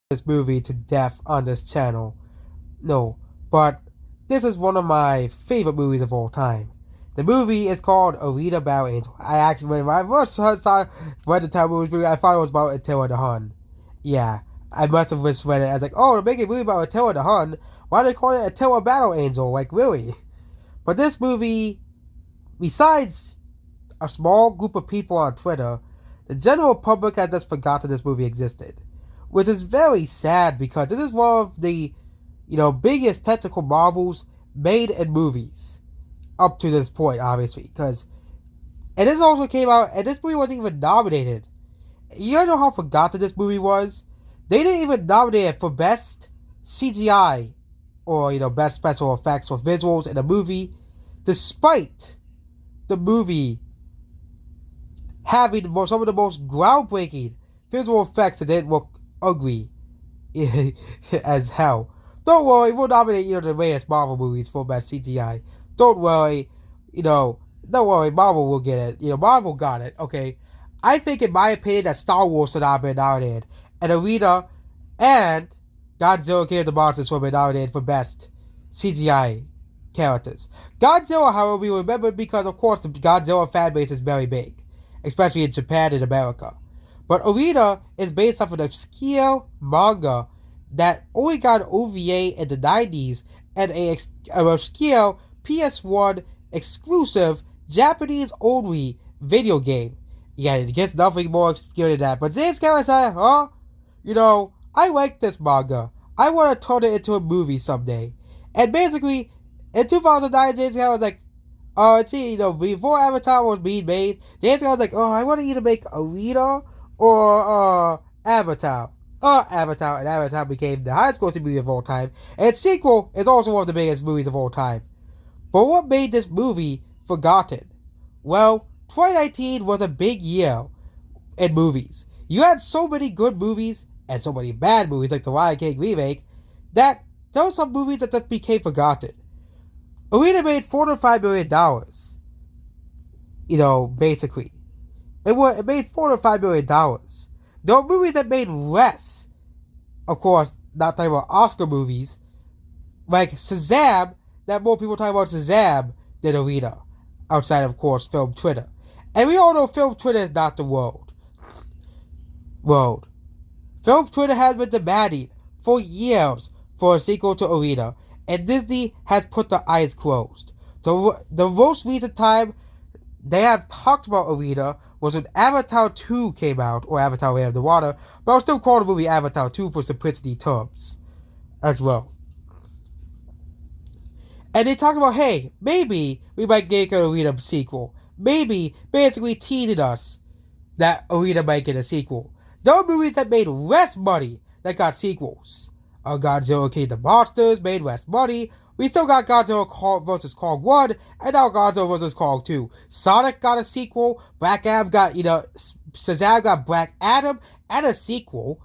this movie to death on this channel. No, but this is one of my favorite movies of all time. The movie is called Alita Battle Angel. I actually, when I first saw read the title of the movie, I thought it was about Attila the Hun. Yeah, I must have just read it as like, oh, they're making a movie about Attila the Hun. Why do they call it Attila Battle Angel? Like, really? But this movie, besides a small group of people on Twitter, the general public has just forgotten this movie existed. Which is very sad because this is one of the, biggest technical marvels made in movies up to this point, obviously. And this also came out, and this movie wasn't even nominated. You know how forgotten this movie was? They didn't even nominate it for best CGI or, best special effects or visuals in a movie, despite the movie having some of the most groundbreaking visual effects that didn't look ugly as hell. Don't worry, we'll nominate the latest Marvel movies for best CGI. Don't worry, don't worry, Marvel will get it. Marvel got it, okay? I think, in my opinion, that Star Wars should not have been nominated. And Alita and Godzilla King of the Monsters should have been nominated for best CGI characters. Godzilla, however, we remember because, of course, the Godzilla fan base is very big, especially in Japan and America. But Alita is based off an obscure manga that only got an OVA in the 90s and an obscure PS1 exclusive Japanese-only video game. Yeah, it gets nothing more obscure than that. But James Cameron said, I like this manga. I want to turn it into a movie someday. And basically, in 2009, James Cameron was like, before Avatar was being made, James Cameron was like, I want to either make Alita or Avatar. Avatar, and Avatar became the highest grossing movie of all time. And its sequel is also one of the biggest movies of all time. But what made this movie forgotten? Well, 2019 was a big year in movies. You had so many good movies and so many bad movies, like the Lion King remake, that there were some movies that just became forgotten. Alita made $405 million. Basically. It made $405 million. There were movies that made less. Of course, not talking about Oscar movies. Like Shazam, that more people talk about Shazam than Alita. Outside, of course, film Twitter. And we all know film Twitter is not the world. Film Twitter has been demanding for years for a sequel to Alita. And Disney has put their eyes closed. The most recent time they have talked about Alita was when Avatar 2 came out, or Avatar Way of the Water, but I'll still call the movie Avatar 2 for simplicity terms as well. And they talked about, hey, maybe we might get an Alita sequel. Maybe, basically teasing us that Alita might get a sequel. There were movies that made less money that got sequels. Godzilla King of the Monsters made less money. We still got Godzilla vs. Kong 1, and now Godzilla vs. Kong 2. Sonic got a sequel. Black Adam got, Shazam got Black Adam and a sequel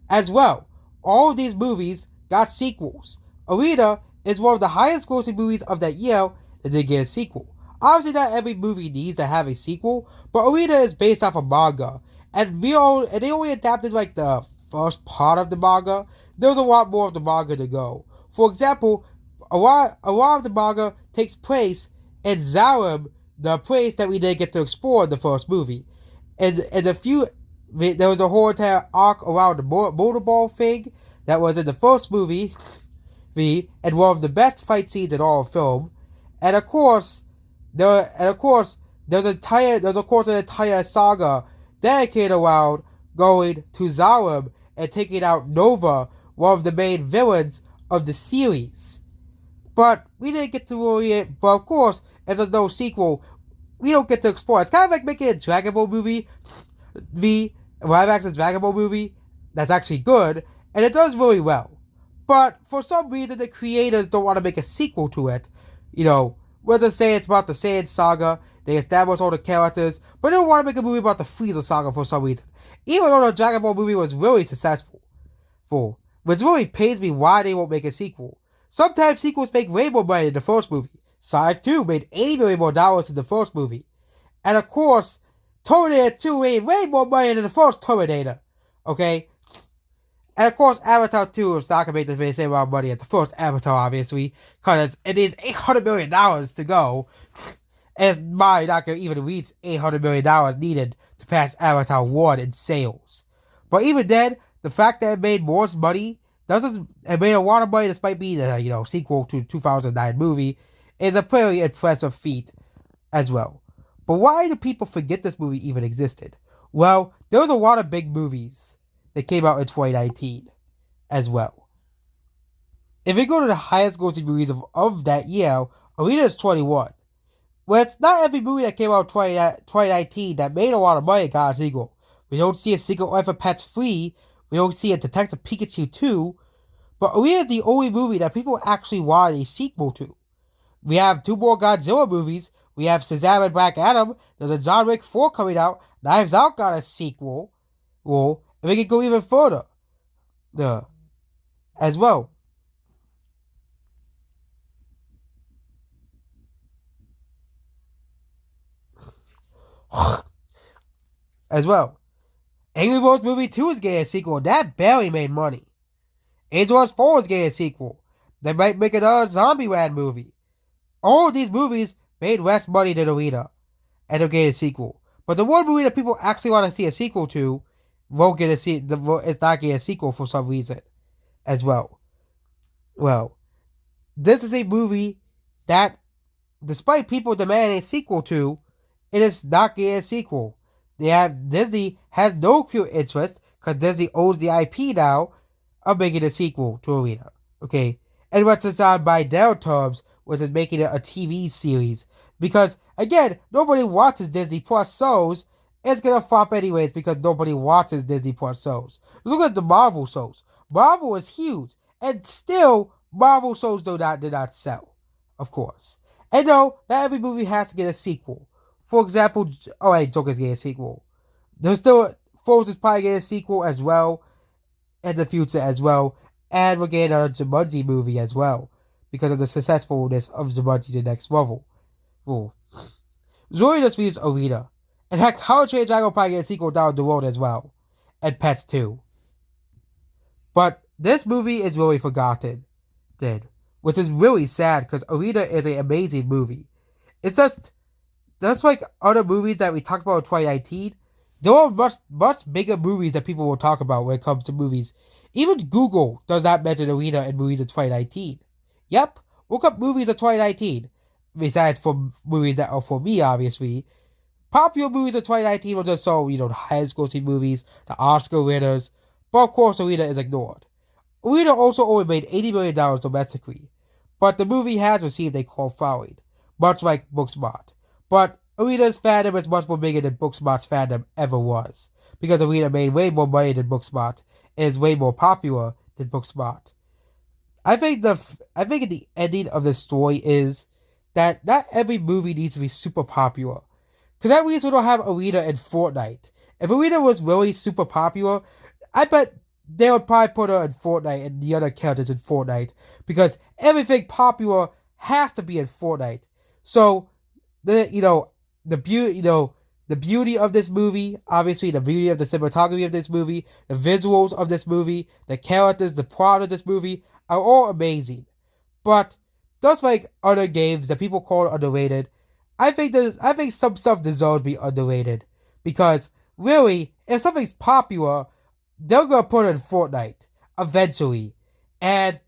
as well. All of these movies got sequels. Alita is one of the highest grossing movies of that year that did get a sequel. Obviously, not every movie needs to have a sequel, but Alita is based off a manga. And they only adapted like the first part of the manga. There's a lot more of the manga to go. For example, a lot of the manga takes place in Zalem, the place that we didn't get to explore in the first movie. And there was a whole entire arc around the motorball thing that was in the first movie, and one of the best fight scenes in all of film. And of course, there's an entire saga dedicated around going to Zalem and taking out Nova, one of the main villains of the series. But we didn't get to really it. But of course, if there's no sequel, we don't get to explore. It's kind of like making a Dragon Ball movie, live action Dragon Ball movie that's actually good, and it does really well. But for some reason, the creators don't want to make a sequel to it. Whether say it's about the Saiyan saga, they establish all the characters, but they don't want to make a movie about the Frieza saga for some reason. Even though the Dragon Ball movie was really successful. Which really pains me why they won't make a sequel. Sometimes sequels make way more money than the first movie. Sonic 2 made $80 million more than the first movie. And of course, Terminator 2 made way more money than the first Terminator. Okay? And of course, Avatar 2 is not going to make the same amount of money as the first Avatar, obviously, because it needs $800 million to go. And it's probably not going to even reach $800 million needed to pass Avatar 1 in sales. But even then, the fact that it made more money, doesn't it made a lot of money despite being a sequel to 2009 movie, is a pretty impressive feat as well. But why do people forget this movie even existed? Well, there was a lot of big movies that came out in 2019 as well. If we go to the highest grossing movies of that year, Alita is 21. Well, it's not every movie that came out in 2019 that made a lot of money got a sequel. We don't see a Secret Life of Pets 3, we don't see a Detective Pikachu 2, but Alita is the only movie that people actually wanted a sequel to. We have two more Godzilla movies. We have Shazam and Black Adam. There's a John Wick 4 coming out. Knives Out got a sequel. Well, and we can go even further. As well. As well. Angry Birds movie 2 is getting a sequel. That barely made money. Angel Wars 4 is getting a sequel. They might make another Zombieland movie. All of these movies made less money than Alita, and they'll get a sequel. But the one movie that people actually want to see a sequel to won't get it's not getting a sequel for some reason as well. Well, this is a movie that, despite people demanding a sequel to, it is not getting a sequel. Disney has no pure interest because Disney owns the IP now of making a sequel to Alita. Okay, and what's it's on by their terms, which is making it a TV series. Because, again, nobody watches Disney Plus shows. It's gonna flop anyways because nobody watches Disney Plus shows. Look at the Marvel shows. Marvel is huge. And still, Marvel shows did not sell. Of course. And no, not every movie has to get a sequel. For example, Joker's getting a sequel. There's still, Frozen's probably getting a sequel as well. In the future as well. And we're getting a Jumanji movie as well. Because of the successfulness of Jumanji the next level. Ooh. Zoe just leaves Alita. And heck, How to Train Dragon will probably get a sequel down the road as well. And Pets 2. But this movie is really forgotten. Which is really sad because Alita is an amazing movie. It's just like other movies that we talked about in 2019. There are much bigger movies that people will talk about when it comes to movies. Even Google does not mention Alita in movies of 2019. Yep, look up movies of 2019. Besides for movies that are for me, obviously. Popular movies of 2019 were just the highest grossing movies, the Oscar winners. But of course, Alita is ignored. Alita also only made $80 million domestically. But the movie has received a cult following, much like Booksmart. But Alita's fandom is much more bigger than Booksmart's fandom ever was. Because Alita made way more money than Booksmart and is way more popular than Booksmart. I think the ending of the story is that not every movie needs to be super popular. Because that means we don't have Alita in Fortnite. If Alita was really super popular, I bet they would probably put her in Fortnite and the other characters in Fortnite. Because everything popular has to be in Fortnite. So, the beauty of this movie, obviously the beauty of the cinematography of this movie, the visuals of this movie, the characters, the plot of this movie are all amazing. But just like other games that people call underrated, I think some stuff deserves to be underrated. Because really, if something's popular, they're gonna put it in Fortnite eventually. And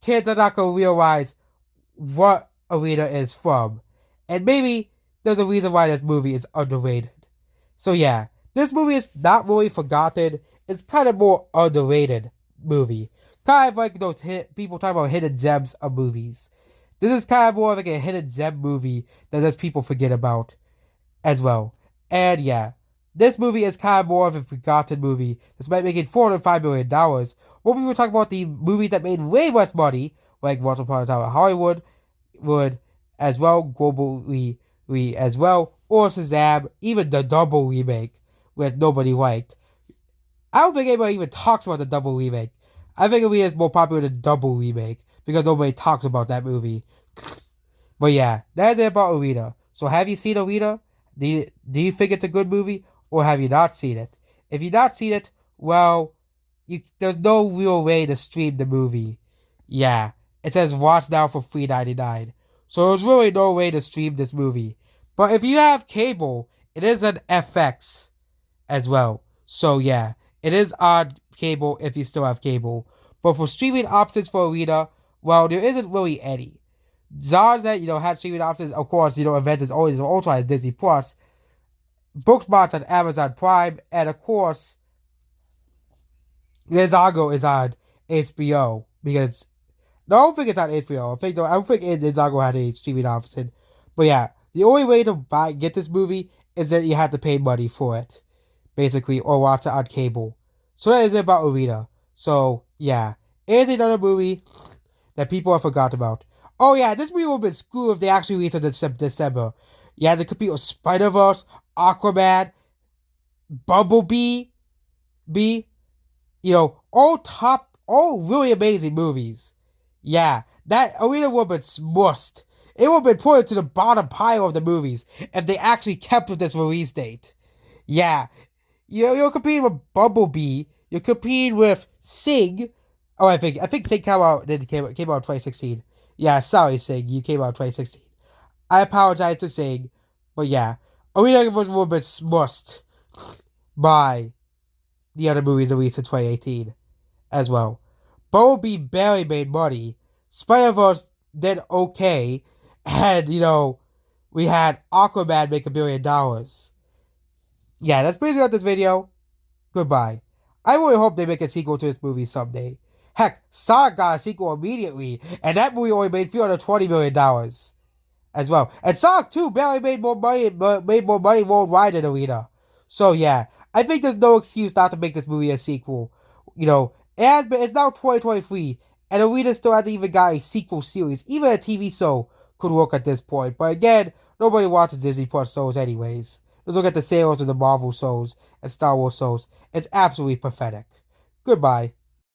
kids are not gonna realize what Alita is from. And maybe there's a reason why this movie is underrated. So yeah, this movie is not really forgotten. It's kind of more underrated movie. Kind of like those people talk about hidden gems of movies. This is kind of more like a hidden gem movie that those people forget about as well. And yeah, this movie is kind of more of a forgotten movie. Despite making $405 million. When we were talking about the movies that made way less money, like Once Upon a Time in Hollywood, would as well, globally as well, or Shazam, even the double remake, which nobody liked. I don't think anybody even talks about the double remake. I think it is more popular than double remake because nobody talks about that movie. But yeah, that's it about Alita. So have you seen Alita? Do you think it's a good movie or have you not seen it? If you've not seen it, well, there's no real way to stream the movie. Yeah, it says watch now for $3.99. So there's really no way to stream this movie. But if you have cable, it is an FX as well. So yeah, it is on cable if you still have cable. But for streaming options for Arena, well, there isn't really any. Zars that had streaming options, of course, Avengers always also has Disney Plus, Booksmart's on Amazon Prime, and of course, Ninjago is on HBO because no, I don't think it's on HBO. I don't think Ninjago had a streaming option. But yeah, the only way to get this movie is that you have to pay money for it, basically, or watch it on cable. So that is it about Arena. So yeah, it is another movie that people have forgot about. Oh yeah, this movie would have been screwed if they actually released it in December. You had to compete with Spider-Verse, Aquaman, Bumblebee, B, all really amazing movies. Yeah, that Arena would have been smushed. It would have been put into the bottom pile of the movies if they actually kept with this release date. Yeah, you're competing with Bumblebee. You're competing with Sing. Oh, I think Sing came out in 2016. Yeah, sorry, Sing, you came out in 2016. I apologize to Sing, but yeah, Arena would have been smushed by the other movies released in 2018 as well. Bumblebee barely made money. Spider-Verse did okay. And, we had Aquaman make $1 billion. Yeah, that's basically about this video. Goodbye. I really hope they make a sequel to this movie someday. Heck, Sonic got a sequel immediately, and that movie only made $320 million as well. And Sonic 2 barely made more money worldwide than Arena. So yeah, I think there's no excuse not to make this movie a sequel. It's now 2023, and Arena still hasn't even got a sequel series. Even a TV show could work at this point. But again, nobody watches Disney Plus shows anyways. Let's look at the sales of the Marvel shows and Star Wars shows. It's absolutely pathetic. Goodbye.